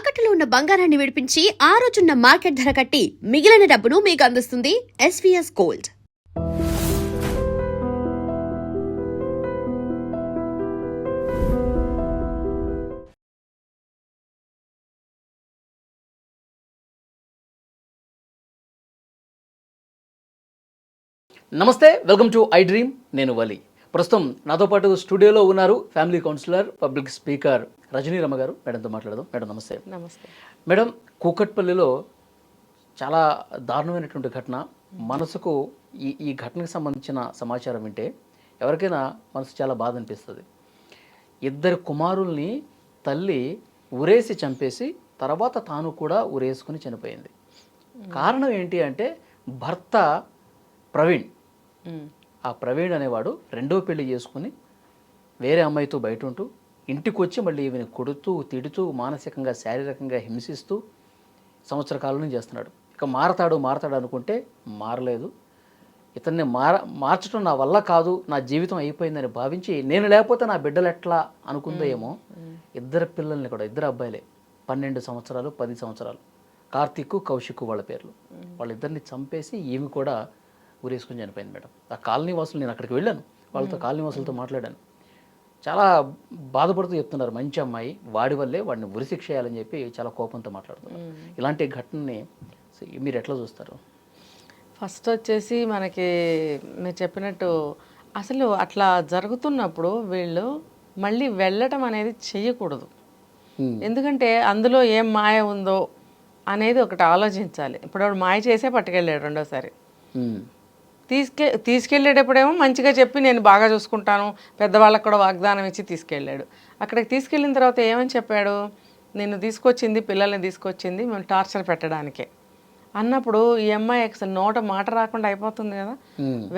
తాకట్టులో ఉన్న బంగారాన్ని విడిపించి ఆ రోజున్న మార్కెట్ ధర కట్టి మిగిలిన డబ్బును మీకు అందిస్తుంది ఎస్వీఎస్ గోల్డ్. నమస్తే, వెల్కమ్ టు ఐ డ్రీమ్. నేను వలి. ప్రస్తుతం నాతో పాటు స్టూడియోలో ఉన్నారు family counsellor, public speaker Rajani Rama గారు. మేడంతో మాట్లాడదాం. మేడం నమస్తే. నమస్తే మేడం, కూకట్పల్లిలో చాలా దారుణమైనటువంటి ఘటన. మనసుకు ఈ ఘటనకు సంబంధించిన సమాచారం వింటే ఎవరికైనా మనసు చాలా బాధ అనిపిస్తుంది. ఇద్దరు కుమారుల్ని తల్లి ఉరేసి చంపేసి తర్వాత తాను కూడా ఉరేసుకుని చనిపోయింది. కారణం ఏంటి అంటే భర్త ప్రవీణ్, ఆ ప్రవీణ్ అనేవాడు రెండో పెళ్లి చేసుకుని వేరే అమ్మాయితో బయట ఉంటూ ఇంటికి వచ్చి మళ్ళీ ఈమెను కొడుతూ తిడుతూ మానసికంగా శారీరకంగా హింసిస్తూ సంవత్సర కాలం నుంచి చేస్తున్నాడు. ఇక మారతాడు అనుకుంటే మారలేదు. ఇతన్ని మార్చడం నా వల్ల కాదు, నా జీవితం అయిపోయిందని భావించి నేను లేకపోతే నా బిడ్డలు ఎట్లా అనుకుందో ఏమో. ఇద్దరు పిల్లల్ని కూడా, ఇద్దరు అబ్బాయిలే, 12 సంవత్సరాలు 10 సంవత్సరాలు, కార్తీక్ కౌశిక్ వాళ్ళ పేర్లు, వాళ్ళిద్దరిని చంపేసి ఈమె కూడా ఊరేసుకుని చనిపోయింది. మేడం, ఆ కాలనీ వాసులు, నేను అక్కడికి వెళ్ళాను, వాళ్ళతో కాలనీ వాసులతో మాట్లాడాను. చాలా బాధపడుతూ చెప్తున్నారు, మంచి అమ్మాయి, వాడి వల్లే వాడిని ఉరిశిక్ష చేయాలని చెప్పి చాలా కోపంతో మాట్లాడుతున్నారు. ఇలాంటి ఘటనని మీరు ఎట్లా చూస్తారు? ఫస్ట్ వచ్చేసి మనకి మీరు చెప్పినట్టు అసలు అట్లా జరుగుతున్నప్పుడు వీళ్ళు మళ్ళీ వెళ్ళటం అనేది చెయ్యకూడదు. ఎందుకంటే అందులో ఏం మాయ ఉందో అనేది ఒకటి ఆలోచించాలి. ఇప్పుడు వాడు మాయ చేసే పట్టుకెళ్ళాడు రెండోసారి. తీసుకెళ్ళేటప్పుడేమో మంచిగా చెప్పి నేను బాగా చూసుకుంటాను, పెద్దవాళ్ళకు కూడా వాగ్దానం ఇచ్చి తీసుకెళ్ళాడు. అక్కడికి తీసుకెళ్ళిన తర్వాత ఏమని చెప్పాడు, నిన్ను తీసుకొచ్చింది, పిల్లల్ని తీసుకొచ్చింది మేము టార్చర్ పెట్టడానికే అన్నప్పుడు ఈ అమ్మాయి అసలు నోట మాట రాకుండా అయిపోతుంది కదా.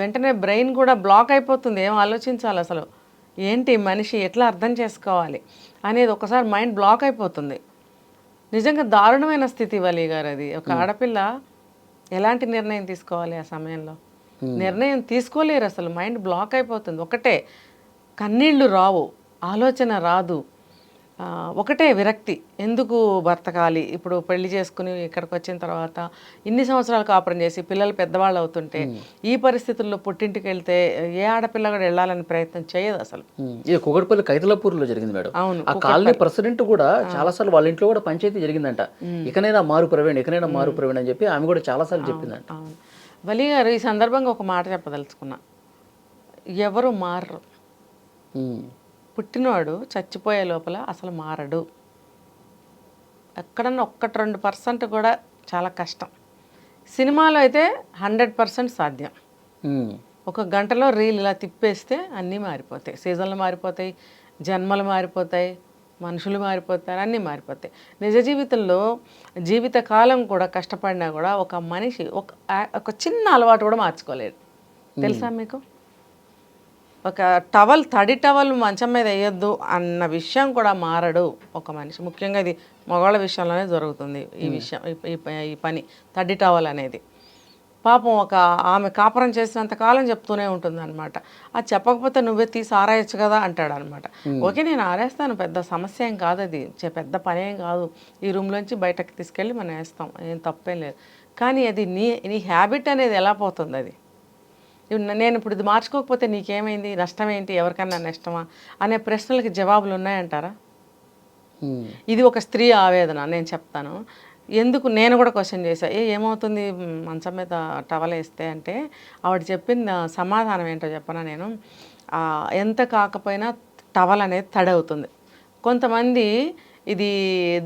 వెంటనే బ్రెయిన్ కూడా బ్లాక్ అయిపోతుంది. ఏం ఆలోచించాలి అసలు, ఏంటి మనిషి, ఎట్లా అర్థం చేసుకోవాలి అనేది ఒకసారి మైండ్ బ్లాక్ అయిపోతుంది. నిజంగా దారుణమైన స్థితి వలి గారు అది. ఒక ఆడపిల్ల ఎలాంటి నిర్ణయం తీసుకోవాలి ఆ సమయంలో? నిర్ణయం తీసుకోలేరు, అసలు మైండ్ బ్లాక్ అయిపోతుంది. ఒకటే కన్నీళ్లు రావు, ఆలోచన రాదు, ఒకటే విరక్తి. ఎందుకు బ్రతకాలి? ఇప్పుడు పెళ్లి చేసుకుని ఇక్కడికి వచ్చిన తర్వాత ఇన్ని సంవత్సరాలు కాపురం చేసి పిల్లలు పెద్దవాళ్ళు అవుతుంటే ఈ పరిస్థితుల్లో పుట్టింటికి వెళ్తే ఏ ఆడపిల్ల కూడా వెళ్ళాలని ప్రయత్నం చేయదు అసలు. ఇది కూకట్పల్లి కైతలపూర్లో జరిగింది మేడం. అవును, ఆ కాలనీ ప్రెసిడెంట్ కూడా చాలా సార్లు వాళ్ళ ఇంట్లో కూడా పంచాయతీ జరిగిందంట. ఇకనైనా మారు ప్రవీణ్ అని చెప్పి ఆమె కూడా చాలా సార్లు చెప్పిందంట. అవును వలి గారు, ఈ సందర్భంగా ఒక మాట చెప్పదలుచుకున్నా. ఎవరు మారరు. పుట్టినవాడు చచ్చిపోయే లోపల అసలు మారడు. ఎక్కడన్నా 1-2% కూడా చాలా కష్టం. సినిమాలో అయితే 100% సాధ్యం. ఒక గంటలో రీల్ ఇలా తిప్పేస్తే అన్నీ మారిపోతాయి. సీజన్లు మారిపోతాయి, జన్మలు మారిపోతాయి, మనుషులు మారిపోతారు, అన్నీ మారిపోతాయి. నిజ జీవితంలో జీవితకాలం కూడా కష్టపడినా కూడా ఒక మనిషి ఒక చిన్న అలవాటు కూడా మార్చుకోలేడు. తెలుసా మీకు? ఒక తడి టవల్ మంచం మీద వేయొద్దు అన్న విషయం కూడా మారడు ఒక మనిషి. ముఖ్యంగా ఇది మగవాళ్ళ విషయంలోనే జరుగుతుంది ఈ విషయం, ఈ పని తడి టవల్ అనేది. పాపం ఆమె కాపురం చేసినంత కాలం చెప్తూనే ఉంటుంది అనమాట. అది చెప్పకపోతే నువ్వే తీసి ఆరేయచ్చు కదా అంటాడు అనమాట. ఓకే, నేను ఆరేస్తాను, పెద్ద సమస్య ఏం కాదు, అది పెద్ద పని ఏం కాదు, ఈ రూమ్లోంచి బయటకు తీసుకెళ్ళి మనం వేస్తాం, ఏం తప్పేం లేదు. కానీ అది నీ హ్యాబిట్ అనేది ఎలా పోతుంది? అది నేను ఇప్పుడు ఇది మార్చుకోకపోతే నీకేమైంది, నష్టం ఏంటి, ఎవరికన్నా నష్టమా అనే ప్రశ్నలకి జవాబులు ఉన్నాయంటారా? ఇది ఒక స్త్రీ ఆవేదన. నేను చెప్తాను ఎందుకు. నేను కూడా క్వశ్చన్ చేశా, ఏమవుతుంది మంచం మీద టవల్ వేస్తే అంటే ఆవిడ చెప్పిన సమాధానం ఏంటో చెప్పనా నేను. ఎంత కాకపోయినా టవల్ అనేది తడి అవుతుంది. కొంతమంది ఇది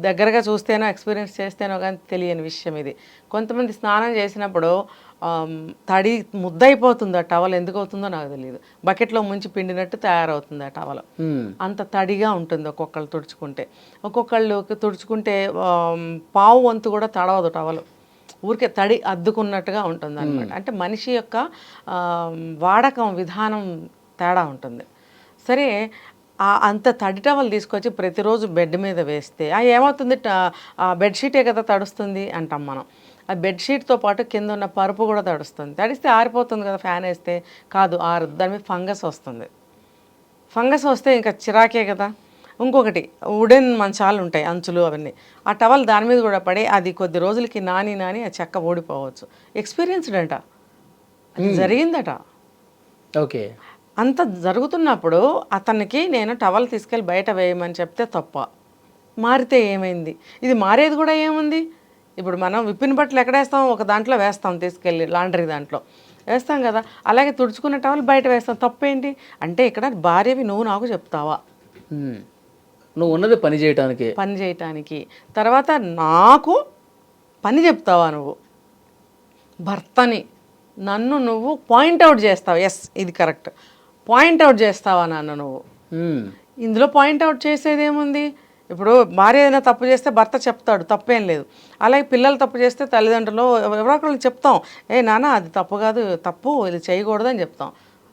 దగ్గరగా చూస్తేనో ఎక్స్పీరియన్స్ చేస్తేనో కానీ తెలియని విషయం ఇది. కొంతమంది స్నానం చేసినప్పుడు తడి ముద్దయిపోతుంది ఆ టవల్. ఎందుకు అవుతుందో నాకు తెలియదు. బకెట్లో ముంచి పిండినట్టు తయారవుతుంది ఆ టవల్. అంత తడిగా ఉంటుంది ఒక్కొక్కళ్ళు తుడుచుకుంటే. ఒక్కొక్కళ్ళు తుడుచుకుంటే పావు వంతు కూడా తడవదు టవల్, ఊరికే తడి అద్దుకున్నట్టుగా ఉంటుంది అనమాట. అంటే మనిషి యొక్క వాడకం విధానం తేడా ఉంటుంది. సరే, అంత తడి టవల్ తీసుకొచ్చి ప్రతిరోజు బెడ్ మీద వేస్తే ఏమవుతుంది? బెడ్షీటే కదా తడుస్తుంది అంటాం మనం. ఆ బెడ్షీట్తో పాటు కింద ఉన్న పరుపు కూడా తడుస్తుంది. తడిస్తే ఆరిపోతుంది కదా ఫ్యాన్ వేస్తే. కాదు, ఆరు దాని మీద ఫంగస్ వస్తుంది. ఫంగస్ వస్తే ఇంకా చిరాకే కదా. ఇంకొకటి వుడెన్ మంచాలు ఉంటాయి, అంచులు అవన్నీ. ఆ టవల్ దాని మీద కూడా పడి అది కొద్ది రోజులకి నాని ఆ చెక్క ఓడిపోవచ్చు. ఎక్స్పీరియన్స్డ్ అంట, అది జరిగిందట. ఓకే. అంత జరుగుతున్నప్పుడు అతనికి నేను టవల్ తీసుకెళ్ళి బయట వేయమని చెప్తే తప్ప, మారితే ఏమైంది? ఇది మారేది కూడా ఏముంది? ఇప్పుడు మనం విప్పిన బట్టలు ఎక్కడ వేస్తాం? ఒక దాంట్లో వేస్తాం, తీసుకెళ్ళి లాండ్రీ దాంట్లో వేస్తాం కదా. అలాగే తుడుచుకున్న టవల్ బయట వేస్తాం, తప్పేంటి? అంటే ఇక్కడ భార్యవి నువ్వు నాకు చెప్తావా? నువ్వు ఉన్నది పని చేయటానికి. తర్వాత నాకు పని చెప్తావా? నువ్వు భర్తని నన్ను నువ్వు పాయింట్అవుట్ చేస్తావు. ఎస్, ఇది కరెక్ట్. పాయింట్అవుట్ చేస్తావా నన్ను నువ్వు? ఇందులో పాయింట్అవుట్ చేసేది ఏముంది? ఇప్పుడు భార్య ఏదైనా తప్పు చేస్తే భర్త చెప్తాడు, తప్పేం లేదు. అలాగే పిల్లలు తప్పు చేస్తే తల్లిదండ్రులు ఎవరో ఒకళ్ళు చెప్తాం, ఏ నాన్న అది తప్పు కాదు, తప్పు, ఇది చేయకూడదు అని చెప్తాం.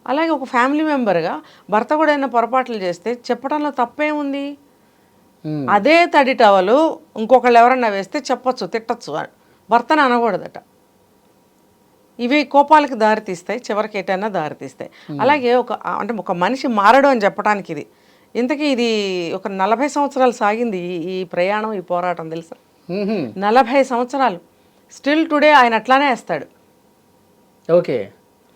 అలాగే ఒక ఫ్యామిలీ మెంబర్గా భర్త కూడా ఏదైనా పొరపాట్లు చేస్తే చెప్పడంలో తప్పేముంది? అదే తడి టవలు ఇంకొకళ్ళు ఎవరన్నా వేస్తే చెప్పచ్చు, తిట్టచ్చు, భర్తను అనకూడదట. ఇవి కోపాలకు దారితీస్తాయి, చివరికి ఎటైనా దారితీస్తాయి. అలాగే ఒక మనిషి మారడు అని చెప్పడానికి ఇది. ఇంతకీ ఇది ఒక 40 సంవత్సరాలు సాగింది ఈ ప్రయాణం, ఈ పోరాటం, తెలుసా? 40 సంవత్సరాలు. స్టిల్ టుడే ఆయన అట్లానే వేస్తాడు. ఓకే,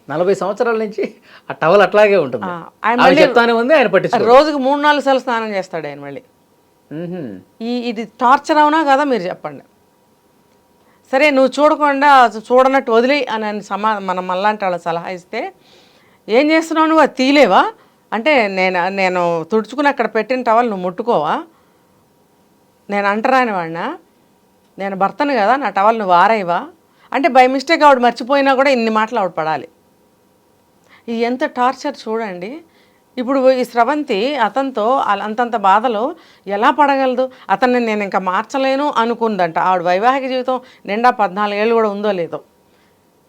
40 సంవత్సరాల నుంచి ఆ టవల్ అట్లాగే ఉంటుంది. ఆయన పట్టించుకోడు. రోజుకు 3-4 సార్లు స్నానం చేస్తాడు ఆయన మళ్ళీ. ఇది టార్చర్ అవునా కదా మీరు చెప్పండి? సరే, నువ్వు చూడనట్టు వదిలేయి అని మనం మళ్ళాంటి వాళ్ళ సలహా ఇస్తే ఏం చేస్తున్నావు నువ్వు? అది తీలేవా? అంటే నేను తుడుచుకుని అక్కడ పెట్టిన టవల్ నువ్వు ముట్టుకోవా? నేను అంటరాని వాడినా? నేను భర్తను కదా, నా టవల్ నువ్వు ఆరైవా? అంటే బై మిస్టేక్ ఆవిడ మర్చిపోయినా కూడా ఇన్ని మాటలు ఆవిడ పడాలి. ఇది ఎంత టార్చర్ చూడండి. ఇప్పుడు ఈ స్రవంతి అతనితో అంతంత బాధలు ఎలా పడగలదు? అతన్ని నేను ఇంకా మార్చలేను అనుకుందంట. ఆవిడ వైవాహిక జీవితం నిండా 14 ఏళ్ళు కూడా ఉందో లేదో.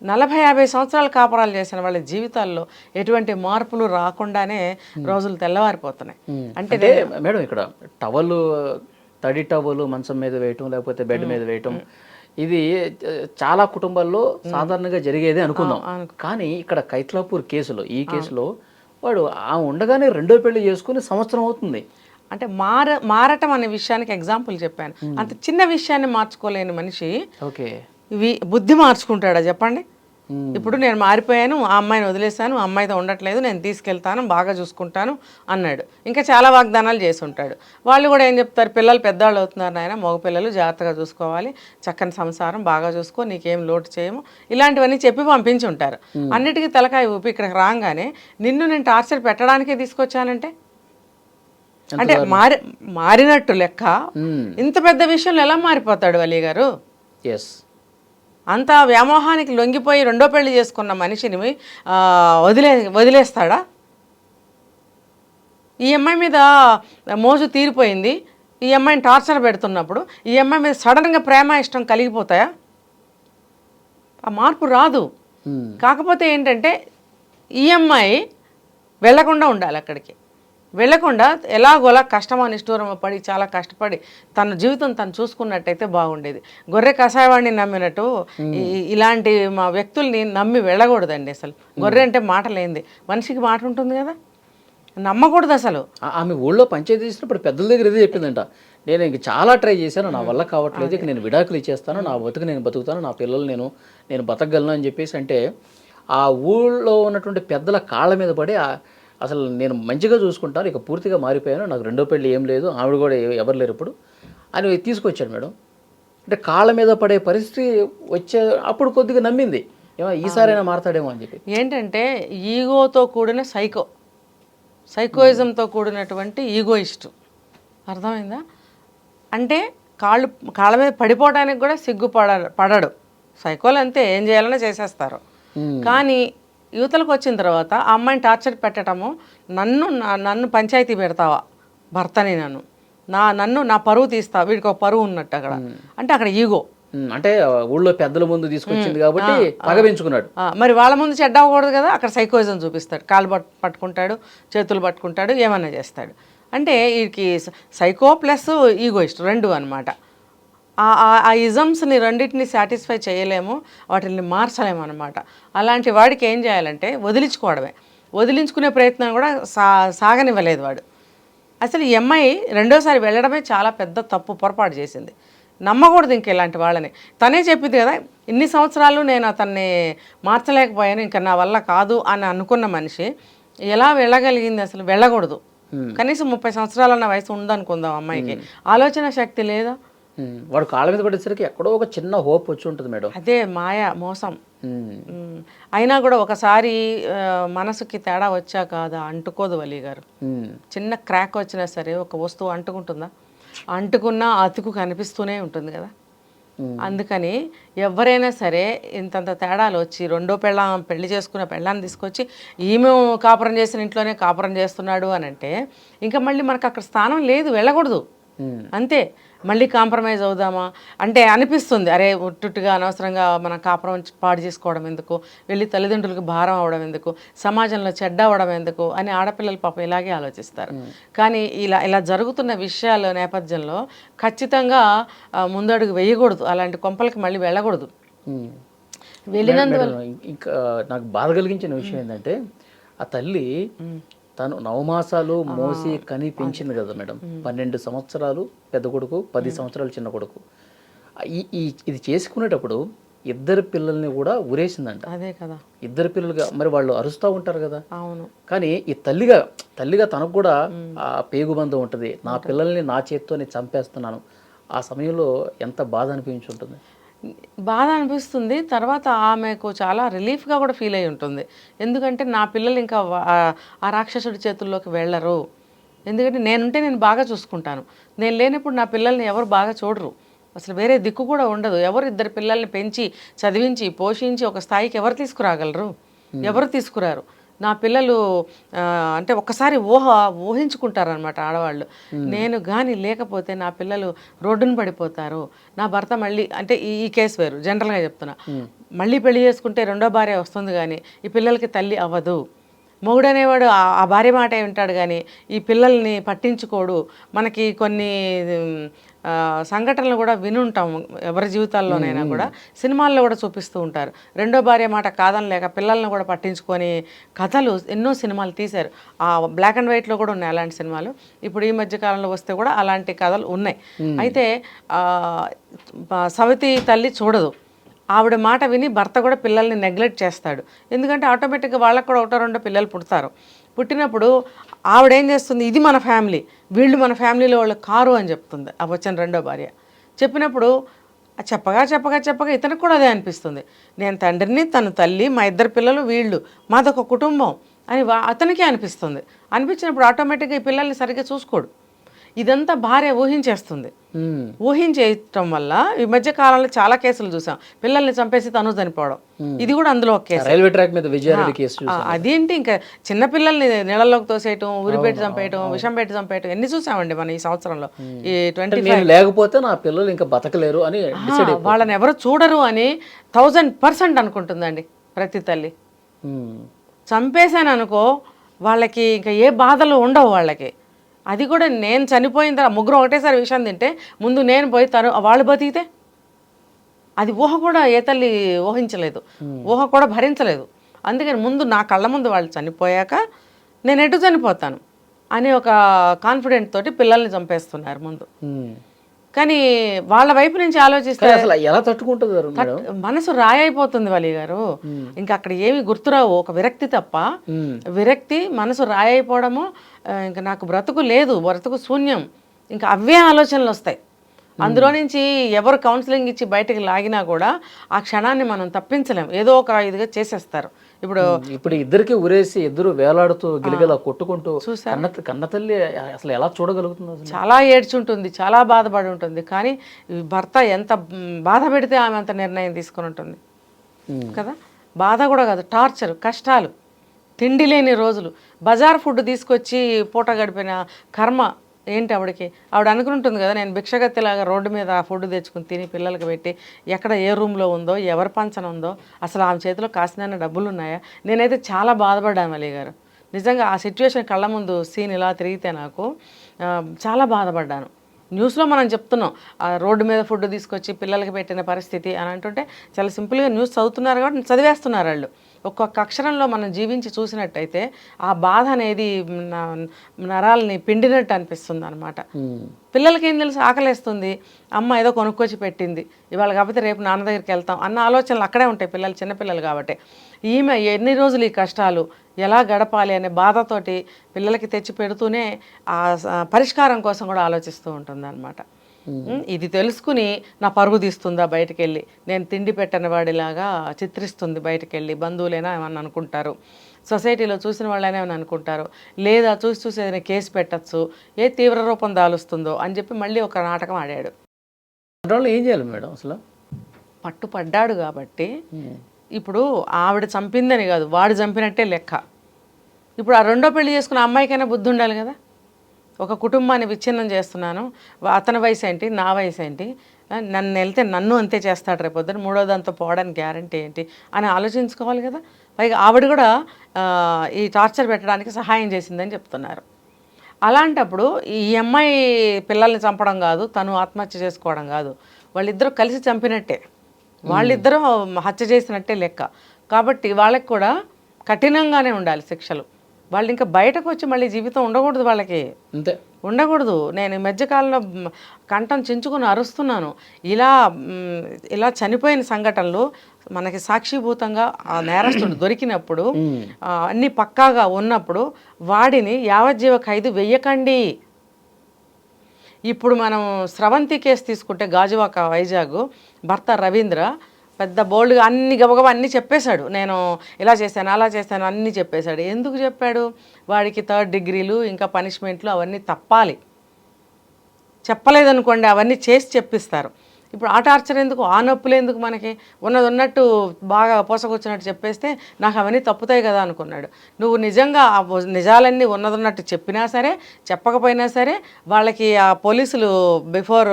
40-50 సంవత్సరాలు కాపురాలు చేసిన వాళ్ళ జీవితాల్లో ఎటువంటి మార్పులు రాకుండానే రోజులు తెల్లవారిపోతున్నాయి. అంటే మేడం, ఇక్కడ టవల్, తడి టవల్ మంచం మీద వేయటం, లేకపోతే బెడ్ మీద వేయటం, ఇది చాలా కుటుంబాల్లో సాధారణంగా జరిగేదే అనుకుందాం. కానీ ఇక్కడ కైట్లాపూర్ కేసులో, ఈ కేసులో వాడు ఉండగానే రెండో పెళ్లి చేసుకుని సంవత్సరం అవుతుంది. అంటే మారటం అనే విషయానికి ఎగ్జాంపుల్ చెప్పాను. అంత చిన్న విషయాన్ని మార్చుకోలేని మనిషి బుద్ధి మార్చుకుంటాడా చెప్పండి? ఇప్పుడు నేను మారిపోయాను, ఆ అమ్మాయిని వదిలేశాను, ఆ అమ్మాయితో ఉండట్లేదు, నేను తీసుకెళ్తాను, బాగా చూసుకుంటాను అన్నాడు. ఇంకా చాలా వాగ్దానాలు చేసి ఉంటాడు. వాళ్ళు కూడా ఏం చెప్తారు? పిల్లలు పెద్దవాళ్ళు అవుతున్నారు నాయన, మగపిల్లలు జాగ్రత్తగా చూసుకోవాలి, చక్కని సంసారం బాగా చూసుకో, నీకేం లోటు చేయము, ఇలాంటివన్నీ చెప్పి పంపించి ఉంటారు. అన్నిటికీ తలకాయ ఊపి ఇక్కడికి రాగానే నిన్ను నేను టార్చర్ పెట్టడానికే తీసుకొచ్చానంటే, అంటే మారినట్టు లెక్క. ఇంత పెద్ద విషయంలో ఎలా మారిపోతాడు వలి గారు? ఎస్, అంత వ్యామోహానికి లొంగిపోయి రెండో పెళ్లి చేసుకున్న మనిషిని వదిలేస్తాడా? ఈ అమ్మాయి మీద మోజు తీరిపోయింది, ఈ అమ్మాయిని టార్చర్ పెడుతున్నప్పుడు ఈ అమ్మాయి మీద సడన్గా ప్రేమ ఇష్టం కలిగిపోతాయా? ఆ మార్పు రాదు. కాకపోతే ఏంటంటే ఈ అమ్మాయి వెళ్లకుండా ఉండాలి. అక్కడికి వెళ్లకుండా ఎలాగోలా కష్టమో నిష్ఠూరమో పడి చాలా కష్టపడి తన జీవితం తను చూసుకున్నట్టయితే బాగుండేది. గొర్రె కషాయవాడిని నమ్మినట్టు ఇలాంటి మా వ్యక్తుల్ని నమ్మి వెళ్ళకూడదండి. అసలు గొర్రె అంటే మాట లేనిది, మనిషికి మాట ఉంటుంది కదా, నమ్మకూడదు అసలు. ఆమె ఊళ్ళో పంచాయతీ చేసినప్పుడు పెద్దల దగ్గర ఇదే చెప్పిందంట, నేను ఇంక చాలా ట్రై చేశాను, నా వల్ల కావట్లేదు, ఇక నేను విడాకులు ఇచ్చేస్తాను, నా బతుకు నేను బతుకుతాను, నా పిల్లలు నేను బతకగలను అని చెప్పేసి అంటే ఆ ఊళ్ళో ఉన్నటువంటి పెద్దల కాళ్ళ మీద పడి అసలు నేను మంచిగా చూసుకుంటాను, ఇక పూర్తిగా మారిపోయాను, నాకు రెండో పెళ్ళి ఏం లేదు, ఆవిడ కూడా ఎవరు లేరు ఇప్పుడు అని తీసుకొచ్చాడు మేడం. అంటే కాళ్ళ మీద పడే పరిస్థితి వచ్చే అప్పుడు కొద్దిగా నమ్మింది, ఏమో ఈసారైనా మారతాడేమో అని చెప్పి. ఏంటంటే ఈగోతో కూడిన సైకోయిజంతో కూడినటువంటి ఈగోయిస్ట్, అర్థమైందా? అంటే కాళ్ళ మీద పడిపోవడానికి కూడా పడడు. సైకోలు అంతే, ఏం చేయాలన్నా చేసేస్తారు. కానీ యువతలకు వచ్చిన తర్వాత ఆ అమ్మాయిని టార్చర్ పెట్టడము, నన్ను పంచాయతీ పెడతావా భర్తని, నన్ను నా పరువు తీస్తావా, వీడికి ఒక పరువు ఉన్నట్టు అక్కడ, అంటే అక్కడ ఈగో. అంటే ఊళ్ళో పెద్దల ముందు తీసుకొచ్చింది కాబట్టి పగబెంచుకున్నాడు. మరి వాళ్ళ ముందు చెడ్డ అవ్వకూడదు కదా, అక్కడ సైకోయిజం చూపిస్తాడు, కాళ్ళు పట్టుకుంటాడు, చేతులు పట్టుకుంటాడు, ఏమన్నా చేస్తాడు. అంటే వీడికి సైకో ప్లస్ ఈగోయిస్ట్ రెండు అనమాట. ఆ ఇజమ్స్ని రెండింటిని సాటిస్ఫై చేయలేము, వాటిని మార్చలేము అనమాట. అలాంటి వాడికి ఏం చేయాలంటే వదిలించుకోవడమే. వదిలించుకునే ప్రయత్నం కూడా సాగనివ్వలేదు వాడు. అసలు ఈ అమ్మాయి రెండోసారి వెళ్ళడమే చాలా పెద్ద తప్పు, పొరపాటు చేసింది. నమ్మకూడదు ఇంక ఇలాంటి వాళ్ళని. తనే చెప్పింది కదా, ఇన్ని సంవత్సరాలు నేను అతన్ని మార్చలేకపోయాను, ఇంకా నా వల్ల కాదు అని అనుకున్న మనిషి ఎలా వెళ్ళగలిగింది? అసలు వెళ్ళకూడదు. కనీసం 30 సంవత్సరాలన్న వయసు ఉందనుకుందాం అమ్మాయికి, ఆలోచన శక్తి లేదా? వాడు కాళ్ళ మీద పడేసరికి ఎక్కడో ఒక చిన్న హోప్ వచ్చి ఉంటుంది మేడం. అదే మాయ, మోసం. అయినా కూడా ఒకసారి మనసుకి తేడా వచ్చాక అది అంటుకోదు వలి గారు. చిన్న క్రాక్ వచ్చినా సరే ఒక వస్తువు అంటుకుంటుందా? అంటుకున్నా అతుకు కనిపిస్తూనే ఉంటుంది కదా. అందుకని ఎవరైనా సరే ఇంతంత తేడాలు వచ్చి రెండో పెళ్లి చేసుకున్న పెళ్ళాన్ని తీసుకొచ్చి ఈమె కాపురం చేసిన ఇంట్లోనే కాపురం చేస్తున్నాడు అని అంటే ఇంకా మళ్ళీ మనకు అక్కడ స్థానం లేదు, వెళ్ళకూడదు అంతే. మళ్ళీ కాంప్రమైజ్ అవుదామా అంటే అనిపిస్తుంది, అరే ఉట్టుగా అనవసరంగా మన కాపురం పాడు చేసుకోవడం ఎందుకు, వెళ్ళి తల్లిదండ్రులకు భారం అవడం ఎందుకు, సమాజంలో చెడ్డ అవడం ఎందుకు అని ఆడపిల్లలు పాపం ఇలాగే ఆలోచిస్తారు. కానీ ఇలా జరుగుతున్న విషయాల నేపథ్యంలో ఖచ్చితంగా ముందడుగు వేయకూడదు, అలాంటి కొంపలకి మళ్ళీ వెళ్ళకూడదు. వెళ్ళినందువల్ల ఇంకా నాకు బాధ కలిగించిన విషయం ఏంటంటే ఆ తల్లి తను 9 మాసాలు మోసి కని పెంచింది కదా మేడం. 12 సంవత్సరాలు పెద్ద కొడుకు, 10 సంవత్సరాలు చిన్న కొడుకు. ఇది చేసుకునేటప్పుడు ఇద్దరు పిల్లల్ని కూడా ఉరేసిందంట. అదే కదా, ఇద్దరు పిల్లలుగా మరి వాళ్ళు అరుస్తూ ఉంటారు కదా. అవును. కానీ ఈ తల్లిగా తనకు కూడా ఆ పేగుబంధం ఉంటుంది, నా పిల్లల్ని నా చేత్తోనే చంపేస్తున్నాను. ఆ సమయంలో ఎంత బాధ అనిపించి ఉంటుంది. బాధ అనిపిస్తుంది. తర్వాత ఆమెకు చాలా రిలీఫ్గా కూడా ఫీల్ అయి ఉంటుంది. ఎందుకంటే నా పిల్లలు ఇంకా ఆ రాక్షసుడి చేతుల్లోకి వెళ్ళరు. ఎందుకంటే నేను బాగా చూసుకుంటాను, నేను లేనప్పుడు నా పిల్లల్ని ఎవరు బాగా చూడరు, అసలు వేరే దిక్కు కూడా ఉండదు. ఎవరు ఇద్దరు పిల్లల్ని పెంచి చదివించి పోషించి ఒక స్థాయికి ఎవరు తీసుకురాగలరు? ఎవరు తీసుకురారు. నా పిల్లలు అంటే ఒక్కసారి ఊహించుకుంటారనమాట ఆడవాళ్ళు. నేను కానీ లేకపోతే నా పిల్లలు రోడ్డున పడిపోతారు, నా భర్త మళ్ళీ అంటే ఈ కేసు వేరు, జనరల్గా చెప్తున్నా, మళ్ళీ పెళ్లి చేసుకుంటే రెండో భార్య వస్తుంది కానీ ఈ పిల్లలకి తల్లి అవ్వదు. మొగుడనేవాడు ఆ భార్య మాట వింటాడు కానీ ఈ పిల్లల్ని పట్టించుకోడు. మనకి కొన్ని సంఘటనలు కూడా వినుంటాం ఎవరి జీవితాల్లోనైనా కూడా, సినిమాల్లో కూడా చూపిస్తూ ఉంటారు. రెండో భార్య మాట కాదనలేక పిల్లల్ని కూడా పట్టించుకొని కథలు ఎన్నో సినిమాలు తీశారు. ఆ బ్లాక్ అండ్ వైట్లో కూడా ఉన్నాయి అలాంటి సినిమాలు. ఇప్పుడు ఈ మధ్య కాలంలో వస్తే కూడా అలాంటి కథలు ఉన్నాయి. అయితే సవితి తల్లి చూడదు, ఆవిడ మాట విని భర్త కూడా పిల్లల్ని నెగ్లెక్ట్ చేస్తాడు. ఎందుకంటే ఆటోమేటిక్గా వాళ్ళకు కూడా ఒకటో రెండో పిల్లలు పుడతారు. పుట్టినప్పుడు ఆవిడేం చేస్తుంది, ఇది మన ఫ్యామిలీ, వీళ్ళు మన ఫ్యామిలీలో వాళ్ళు కారు అని చెప్తుంది ఆ వచ్చిన రెండో భార్య. చెప్పినప్పుడు చెప్పగా ఇతనికి కూడా అదే అనిపిస్తుంది, నేను తండ్రిని, తను తల్లి, మా ఇద్దరు పిల్లలు, వీళ్ళు మాదొక కుటుంబం అని అతనికే అనిపిస్తుంది. అనిపించినప్పుడు ఆటోమేటిక్గా ఈ పిల్లల్ని సరిగ్గా చూసుకోడు. ఇదంతా భార్య ఊహించేస్తుంది. ఊహించేయటం వల్ల ఈ మధ్య కాలంలో చాలా కేసులు చూసాం, పిల్లల్ని చంపేసి తను చనిపోవడం. ఇది కూడా అందులో ఒక కేసు. రైల్వే ట్రాక్ మీద విజయారెడ్డి కేసు. అదేంటి, ఇంకా చిన్న పిల్లల్ని నీళ్ళలోకి తోసేయటం, ఉరిపెట్టి చంపేయటం, విషం పెట్టి చంపేయటం ఎన్ని చూసామండి మన ఈ సంవత్సరంలో. ఈ 25 లేకపోతే నా పిల్లలు ఇంకా బతకలేరు అని వాళ్ళని ఎవరు చూడరు అని 1000% అనుకుంటుందండి ప్రతి తల్లి. చంపేశాను అనుకో, వాళ్ళకి ఇంకా ఏ బాధలు ఉండవు వాళ్ళకి. అది కూడా నేను చనిపోయిన తర్వాత ముగ్గురు ఒకటేసారి విషయం తింటే ముందు నేను పోయి వాళ్ళు బతికితే అది ఊహ కూడా ఏ తల్లి ఊహించలేదు, ఊహ కూడా భరించలేదు. అందుకని ముందు నా కళ్ళ ముందు వాళ్ళు చనిపోయాక నేను ఎటు చనిపోతాను అని ఒక కాన్ఫిడెంట్ తోటి పిల్లల్ని చంపేస్తున్నారు ముందు. కానీ వాళ్ళ వైపు నుంచి ఆలోచిస్తే ఎలా తట్టుకుంటుంది, మనసు రాయైపోతుంది వలి గారు. ఇంకా అక్కడ ఏమి గుర్తురావు, ఒక విరక్తి తప్ప. విరక్తి, మనసు రాయైపోవడము, ఇంకా నాకు బ్రతుకు లేదు, బ్రతుకు శూన్యం, ఇంకా అవే ఆలోచనలు వస్తాయి. అందులో నుంచి ఎవరు కౌన్సిలింగ్ ఇచ్చి బయటకు లాగినా కూడా ఆ క్షణాన్ని మనం తప్పించలేం, ఏదో ఒక ఇదిగా చేసేస్తారు. ఇప్పుడు ఇద్దరికి ఉరేసి ఇద్దరు వేలాడుతూ గిలిగలా కొట్టుకుంటూ కన్నతల్లి అసలు ఎలా చూడగలుగుతుంది? చాలా ఏడ్చుంటుంది, చాలా బాధపడి ఉంటుంది. కానీ భర్త ఎంత బాధ పెడితే ఆమె అంత నిర్ణయం తీసుకుని ఉంటుంది కదా. బాధ కూడా కాదు, టార్చర్, కష్టాలు, తిండి లేని రోజులు, బజార్ ఫుడ్ తీసుకొచ్చి పూట గడిపిన కర్మ ఏంటి ఆవిడకి. ఆవిడ అనుకుంటుంది కదా, నేను భిక్షగత్తిలాగా రోడ్డు మీద ఫుడ్ తెచ్చుకుని తిని పిల్లలకి పెట్టి ఎక్కడ ఏ రూమ్లో ఉందో, ఎవరి పంచన ఉందో, అసలు ఆమె చేతిలో కాసిన డబ్బులు ఉన్నాయా. నేనైతే చాలా బాధపడ్డాను అలీ గారు, నిజంగా ఆ సిచ్యువేషన్ కళ్ళ ముందు సీన్ ఇలా తిరిగితే నాకు చాలా బాధపడ్డాను. న్యూస్లో మనం చెప్తున్నాం రోడ్డు మీద ఫుడ్ తీసుకొచ్చి పిల్లలకి పెట్టిన పరిస్థితి అని అంటుంటే చాలా సింపుల్గా న్యూస్ చదువుతున్నారు కాబట్టి చదివేస్తున్నారు వాళ్ళు. ఒక్కొక్క అక్షరంలో మనం జీవించి చూసినట్టయితే ఆ బాధ అనేది నరాలని పిండినట్టు అనిపిస్తుంది అనమాట. పిల్లలకి ఏం తెలుసు, ఆకలేస్తుంది, అమ్మ ఏదో కొనుక్కొచ్చి పెట్టింది, ఇవాళ కాకపోతే రేపు నాన్న దగ్గరికి వెళ్తాం అన్న ఆలోచనలు అక్కడే ఉంటాయి పిల్లలు, చిన్నపిల్లలు కాబట్టి. ఈమె ఎన్ని రోజులు ఈ కష్టాలు ఎలా గడపాలి అనే బాధతోటి పిల్లలకి తెచ్చి పెడుతూనే ఆ పరిష్కారం కోసం కూడా ఆలోచిస్తూ ఉంటుంది అనమాట. ఇది తెలుసుకుని నా పరుగు తీస్తుందా బయటకు వెళ్ళి, నేను తిండి పెట్టని వాడిలాగా చిత్రిస్తుంది బయటకు వెళ్ళి, బంధువులైనా ఏమన్నా అనుకుంటారు, సొసైటీలో చూసిన వాళ్ళైనా ఏమైనా అనుకుంటారు, లేదా చూసి చూసి ఏదైనా కేసు పెట్టచ్చు, ఏ తీవ్ర రూపం దాలుస్తుందో అని చెప్పి మళ్ళీ ఒక నాటకం ఆడాడు. ఏం చేయాలి మేడం అసలు? పట్టుపడ్డాడు కాబట్టి ఇప్పుడు ఆవిడ చంపిందని కాదు, వాడు చంపినట్టే లెక్క. ఇప్పుడు ఆ రెండో పెళ్లి చేసుకున్న అమ్మాయికైనా బుద్ధి ఉండాలి కదా. ఒక కుటుంబాన్ని విచ్ఛిన్నం చేస్తున్నాను, అతని వయసు ఏంటి, నా వయసు ఏంటి, నన్ను వెళ్తే నన్ను అంతే చేస్తాడు రేపు పొద్దున, మూడో దాంతో పోవడానికి గ్యారంటీ ఏంటి అని ఆలోచించుకోవాలి కదా. పైగా ఆవిడ కూడా ఈ టార్చర్ పెట్టడానికి సహాయం చేసిందని చెప్తున్నారు. అలాంటప్పుడు ఈ అమ్మాయి పిల్లల్ని చంపడం కాదు, తను ఆత్మహత్య చేసుకోవడం కాదు, వాళ్ళిద్దరూ కలిసి చంపినట్టే, వాళ్ళిద్దరూ హత్య చేసినట్టే లెక్క. కాబట్టి వాళ్ళకి కూడా కఠినంగానే ఉండాలి శిక్షలు. వాళ్ళు ఇంకా బయటకు వచ్చి మళ్ళీ జీవితం ఉండకూడదు, వాళ్ళకి అంతే ఉండకూడదు. నేను ఈ మధ్యకాలంలో కంఠం చించుకుని అరుస్తున్నాను. ఇలా చనిపోయిన సంఘటనలు మనకి సాక్షిభూతంగా ఆ నేరస్తుడు దొరికినప్పుడు అన్నీ పక్కాగా ఉన్నప్పుడు వాడిని యావజ్జీవ ఖైదు వెయ్యకండి. ఇప్పుడు మనం స్రవంతి కేసు తీసుకుంటే గాజువాక వైజాగ్ భర్త రవీంద్ర పెద్ద బోల్డ్గా అన్ని గబగబా అన్నీ చెప్పేశాడు, నేను ఇలా చేశాను అలా చేశాను అన్నీ చెప్పేశాడు. ఎందుకు చెప్పాడు? వాడికి 3rd డిగ్రీలు ఇంకా పనిష్మెంట్లు అవన్నీ తప్పాలి. చెప్పలేదనుకోండి అవన్నీ చేసి చెప్పిస్తారు. ఇప్పుడు ఆ టార్చర్ ఎందుకు, ఆ నొప్పులు ఎందుకు, మనకి ఉన్నది ఉన్నట్టు బాగా పోసకొచ్చినట్టు చెప్పేస్తే నాకు అవన్నీ తప్పుతాయి కదా అనుకున్నాడు. నువ్వు నిజంగా నిజాలన్నీ ఉన్నదన్నట్టు చెప్పినా సరే చెప్పకపోయినా సరే వాళ్ళకి ఆ పోలీసులు బిఫోర్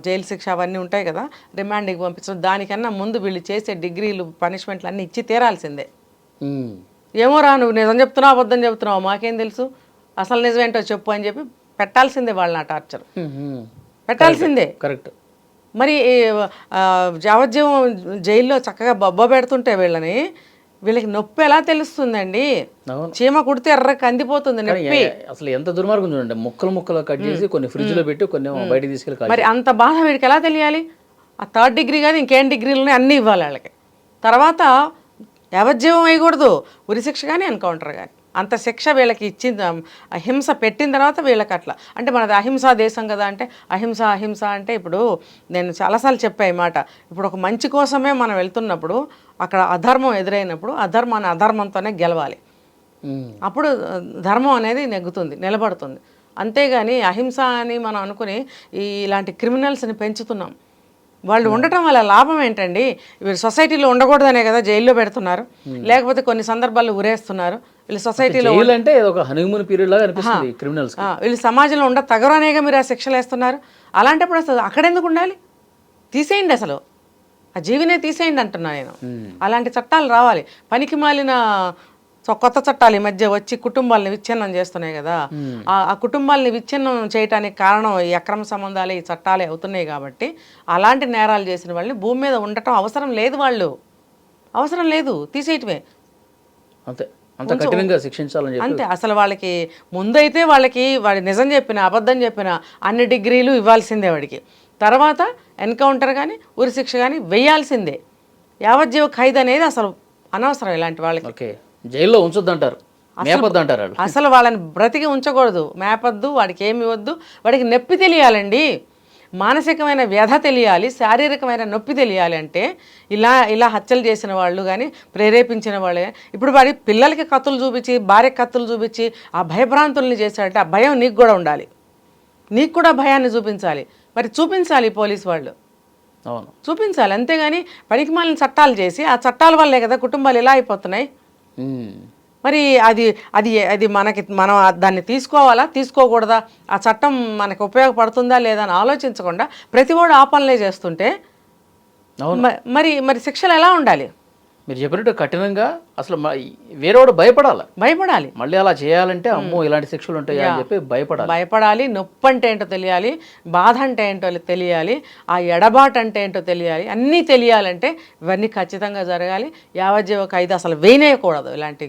జైలు శిక్ష అవన్నీ ఉంటాయి కదా, రిమాండ్కి పంపించడం, దానికన్నా ముందు వీళ్ళు చేసే డిగ్రీలు పనిష్మెంట్లు అన్నీ ఇచ్చి తీరాల్సిందే. ఏమోరా నువ్వు నిజం చెప్తున్నావు అబద్ధం చెప్తున్నావు మాకేం తెలుసు, అసలు నిజమేంటో చెప్పు అని చెప్పి పెట్టాల్సిందే వాళ్ళని ఆ టార్చర్ పెట్టాల్సిందే. కరెక్ట్. మరి యావజ్జీవం జైల్లో చక్కగా బొబ్బ పెడుతుంటే వీళ్ళకి నొప్పి ఎలా తెలుస్తుందండి? చీమ కుడితే ఎర్ర కందిపోతుంది నొప్పి. అసలు ఎంత దుర్మార్గం చూడండి, ముక్కలు కట్ చేసి కొన్ని ఫ్రిడ్జ్ లో పెట్టి కొన్ని బయటకు తీసుకెళ్ళి, మరి అంత బాధ వీడికి ఎలా తెలియాలి? ఆ 3rd డిగ్రీ కానీ ఇంకేం డిగ్రీలు అన్నీ ఇవ్వాలి వాళ్ళకి. తర్వాత యావజ్జీవం వేయకూడదు, ఉరిశిక్ష కానీ ఎన్కౌంటర్ కానీ. అంత శిక్ష వీళ్ళకి ఇచ్చింది, అహింస పెట్టిన తర్వాత వీళ్ళకి అట్లా. అంటే మనది అహింసా దేశం కదా, అంటే అహింస అంటే ఇప్పుడు నేను చాలాసార్లు చెప్పా ఈ మాట. ఇప్పుడు ఒక మంచి కోసమే మనం వెళ్తున్నప్పుడు అక్కడ అధర్మం ఎదురైనప్పుడు అధర్మాన్ని అధర్మంతోనే గెలవాలి. అప్పుడు ధర్మం అనేది నెగ్గుతుంది, నిలబడుతుంది. అంతేగాని అహింస అని మనం అనుకుని ఇలాంటి క్రిమినల్స్ని పెంచుతున్నాం. వాళ్ళు ఉండటం వల్ల లాభం ఏంటండి? వీళ్ళు సొసైటీలో ఉండకూడదనే కదా జైల్లో పెడుతున్నారు, లేకపోతే కొన్ని సందర్భాల్లో ఉరేస్తున్నారు. వీళ్ళు సొసైటీలో అంటే ఒక హనీమూన్ పీరియడ్ లాగా అనిపిస్తుంది క్రిమినల్స్. వీళ్ళు సమాజంలో ఉండ తగరనేగా మీరు ఆ శిక్షలు వేస్తున్నారు. అలాంటప్పుడు అసలు అక్కడెందుకు ఉండాలి? తీసేయండి, అసలు ఆ జీవినే తీసేయండి అంటున్నా నేను. అలాంటి చట్టాలు రావాలి. పనికి మాలిన కొత్త చట్టాలు ఈ మధ్య వచ్చి కుటుంబాలని విచ్ఛిన్నం చేస్తున్నాయి కదా, ఆ కుటుంబాలని విచ్ఛిన్నం చేయడానికి కారణం ఈ అక్రమ సంబంధాలే, ఈ చట్టాలే అవుతున్నాయి. కాబట్టి అలాంటి నేరాలు చేసిన వాళ్ళని భూమి మీద ఉండటం అవసరం లేదు, వాళ్ళు అవసరం లేదు, తీసేయటమే అంతే. అంత కఠినంగా శిక్షించాలని అంతే. అసలు వాళ్ళకి ముందైతే వాడి నిజం చెప్పినా అబద్ధం చెప్పినా అన్ని డిగ్రీలు ఇవ్వాల్సిందే వాడికి. తర్వాత ఎన్కౌంటర్ కానీ ఉరిశిక్ష కానీ వేయాల్సిందే. యావజ్జీవ ఖైదు అనేది అసలు అనవసరం ఇలాంటి వాళ్ళకి. జైల్లో ఉంచొద్దంటారు, మేపొద్దంటారు. అసలు వాళ్ళని బ్రతికి ఉంచకూడదు, మేపొద్దు, వాడికి ఏమి ఇవ్వద్దు. వాడికి నొప్పి తెలియాలండి, మానసికమైన వ్యధ తెలియాలి, శారీరకమైన నొప్పి తెలియాలి. అంటే ఇలా హత్యలు చేసిన వాళ్ళు కానీ ప్రేరేపించిన వాళ్ళే. ఇప్పుడు వాడి పిల్లలకి కత్తులు చూపించి, భార్యకి కత్తులు చూపించి ఆ భయభ్రాంతుల్ని చేశాడంటే ఆ భయం నీకు కూడా ఉండాలి, నీకు కూడా భయాన్ని చూపించాలి. మరి చూపించాలి పోలీసు వాళ్ళు, చూపించాలి. అంతేగాని పనికిమాలిన చట్టాలు చేసి ఆ చట్టాల వల్లే కదా కుటుంబాలు ఇలా అయిపోతున్నాయి. మరి అది మనం దాన్ని తీసుకోవాలా తీసుకోకూడదా, ఆ చట్టం మనకు ఉపయోగపడుతుందా లేదా అని ఆలోచించకుండా ప్రతి వాడు ఆ పనులే చేస్తుంటే మరి శిక్షలు ఎలా ఉండాలి? మీరు చెప్పినట్టు కఠినంగా అసలు వేరేవాడు భయపడాలి. మళ్ళీ అలా చేయాలంటే అమ్మో ఇలాంటి శిక్షలు ఉంటాయి అని చెప్పి భయపడాలి. నొప్పి అంటే ఏంటో తెలియాలి, బాధ అంటే ఏంటో తెలియాలి, ఆ ఎడబాటు అంటే ఏంటో తెలియాలి. అన్నీ తెలియాలంటే ఇవన్నీ ఖచ్చితంగా జరగాలి. యావజ్జీవ ఖైదు అసలు వేయనేయకూడదు ఇలాంటి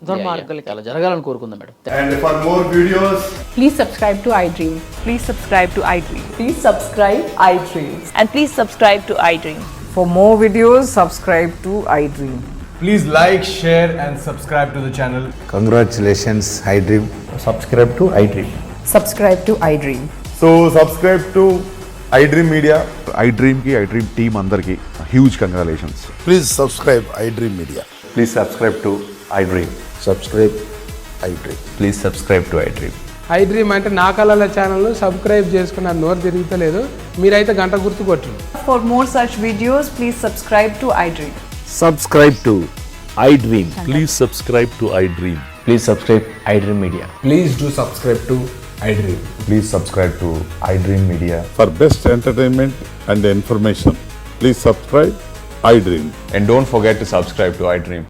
దుర్మార్గులకి. అలా జరగాలని కోరుకుందాం madam. And for more videos, Please subscribe to iDream. Please subscribe to iDream. Please subscribe iDream. And please subscribe to iDream. For more videos, subscribe to iDream. please like, share and subscribe to the channel. Congratulations, iDream. Subscribe to iDream. Subscribe to iDream. So subscribe to iDream Media. iDream ki iDream team andarki huge congratulations. Please subscribe iDream Media. Please subscribe to iDream. Subscribe iDream. Please subscribe to iDream. iDream అంటే నా కళల channel subscribe చేసుకున్న నోరు తిరుగుతలేదు, మీరైతే గంట గుర్తు కొట్టు. For more such videos, please subscribe to iDream. Subscribe to iDream. Please subscribe to iDream. Please subscribe iDream Media. Please do subscribe to iDream. Please subscribe to iDream Media. For best entertainment and information, please subscribe iDream. And don't forget to subscribe to iDream.